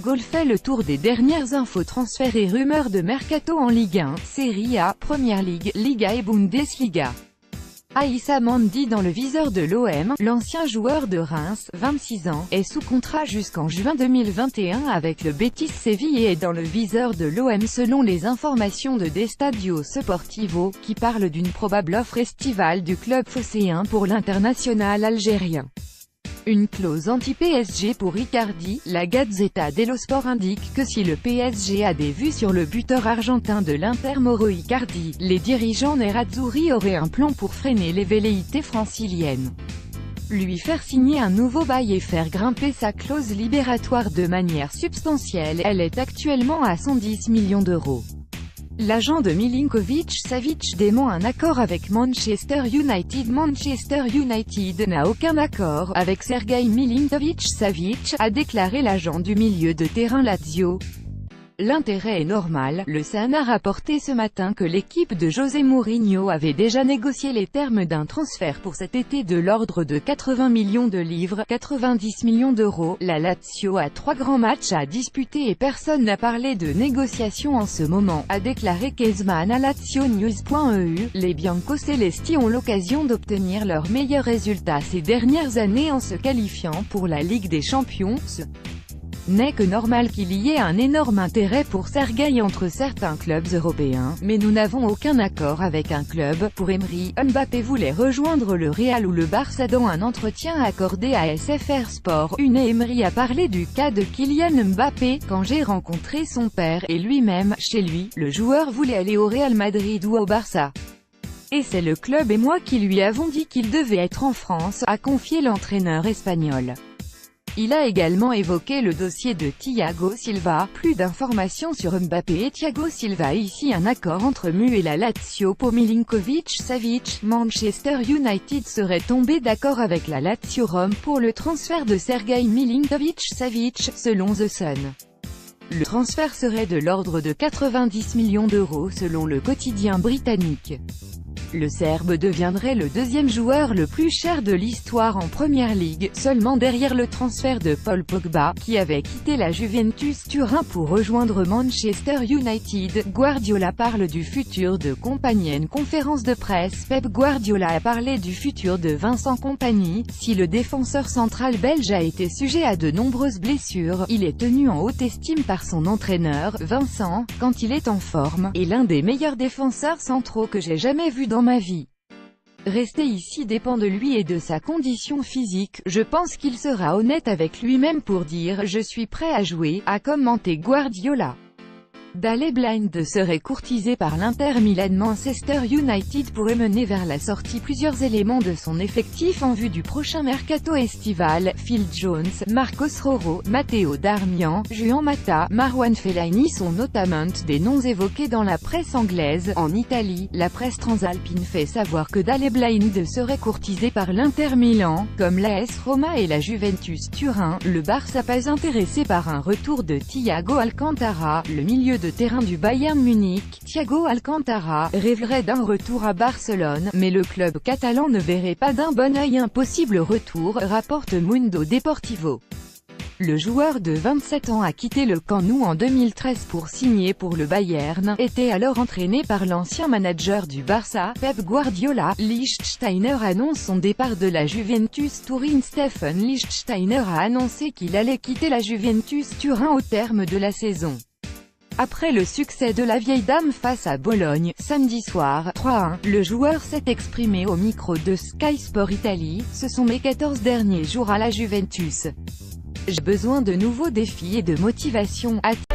Football fait le tour des dernières infos transferts et rumeurs de mercato en Ligue 1, Serie A, Premier League, Liga et Bundesliga. Aïssa Mandi dans le viseur de l'OM, l'ancien joueur de Reims, 26 ans, est sous contrat jusqu'en juin 2021 avec le Betis Séville et est dans le viseur de l'OM selon les informations de D'Estadio Sportivo, qui parlent d'une probable offre estivale du club phocéen pour l'international algérien. Une clause anti-PSG pour Icardi. La Gazzetta dello Sport indique que si le PSG a des vues sur le buteur argentin de l'Inter Mauro Icardi, les dirigeants nerazzurri auraient un plan pour freiner les velléités franciliennes. Lui faire signer un nouveau bail et faire grimper sa clause libératoire de manière substantielle. Elle est actuellement à 110 millions d'euros. L'agent de Milinković-Savić dément un accord avec Manchester United. Manchester United n'a aucun accord avec Sergueï Milinković-Savić, a déclaré l'agent du milieu de terrain Lazio. L'intérêt est normal. Le Sun a rapporté ce matin que l'équipe de José Mourinho avait déjà négocié les termes d'un transfert pour cet été de l'ordre de 80 millions de livres, 90 millions d'euros. La Lazio a 3 grands matchs à disputer et personne n'a parlé de négociation en ce moment, a déclaré Kezman à lazionews.eu. Les Biancocelesti ont l'occasion d'obtenir leurs meilleurs résultats ces dernières années en se qualifiant pour la Ligue des Champions. N'est que normal qu'il y ait un énorme intérêt pour Sergueï entre certains clubs européens, mais nous n'avons aucun accord avec un club. Pour Emery, Mbappé voulait rejoindre le Real ou le Barça. Dans un entretien accordé à SFR Sport, Unai Emery a parlé du cas de Kylian Mbappé. Quand j'ai rencontré son père et lui-même, chez lui, le joueur voulait aller au Real Madrid ou au Barça. Et c'est le club et moi qui lui avons dit qu'il devait être en France, a confié l'entraîneur espagnol. Il a également évoqué le dossier de Thiago Silva. Plus d'informations sur Mbappé et Thiago Silva. Ici un accord entre MU et la Lazio pour Milinković-Savić. Manchester United serait tombé d'accord avec la Lazio Rome pour le transfert de Sergueï Milinković-Savić, selon The Sun. Le transfert serait de l'ordre de 90 millions d'euros selon le quotidien britannique. Le Serbe deviendrait le deuxième joueur le plus cher de l'histoire en Premier League, seulement derrière le transfert de Paul Pogba, qui avait quitté la Juventus Turin pour rejoindre Manchester United. Guardiola parle du futur de Kompany. Une conférence de presse. Pep Guardiola a parlé du futur de Vincent Kompany. Si le défenseur central belge a été sujet à de nombreuses blessures, il est tenu en haute estime par son entraîneur, Vincent, quand il est en forme, et l'un des meilleurs défenseurs centraux que j'ai jamais vu dans ma vie. Rester ici dépend de lui et de sa condition physique. Je pense qu'il sera honnête avec lui-même pour dire « Je suis prêt à jouer », a commenté Guardiola. Daley Blind serait courtisé par l'Inter Milan. Manchester United pourrait mener vers la sortie plusieurs éléments de son effectif en vue du prochain mercato estival. Phil Jones, Marcos Rojo, Matteo Darmian, Juan Mata, Marwan Fellaini sont notamment des noms évoqués dans la presse anglaise. En Italie, la presse transalpine fait savoir que Daley Blind serait courtisé par l'Inter Milan, comme l'AS Roma et la Juventus Turin. Le Barça pas intéressé par un retour de Thiago Alcantara, le milieu de terrain du Bayern Munich. Thiago Alcantara rêverait d'un retour à Barcelone, mais le club catalan ne verrait pas d'un bon œil un possible retour, rapporte Mundo Deportivo. Le joueur de 27 ans a quitté le Camp Nou en 2013 pour signer pour le Bayern, était alors entraîné par l'ancien manager du Barça, Pep Guardiola. Lichtsteiner annonce son départ de la Juventus Turin. Stephen Lichtsteiner a annoncé qu'il allait quitter la Juventus Turin au terme de la saison. Après le succès de la vieille dame face à Bologne, samedi soir, 3-1, le joueur s'est exprimé au micro de Sky Sport Italie. Ce sont mes 14 derniers jours à la Juventus. J'ai besoin de nouveaux défis et de motivation, a-t-il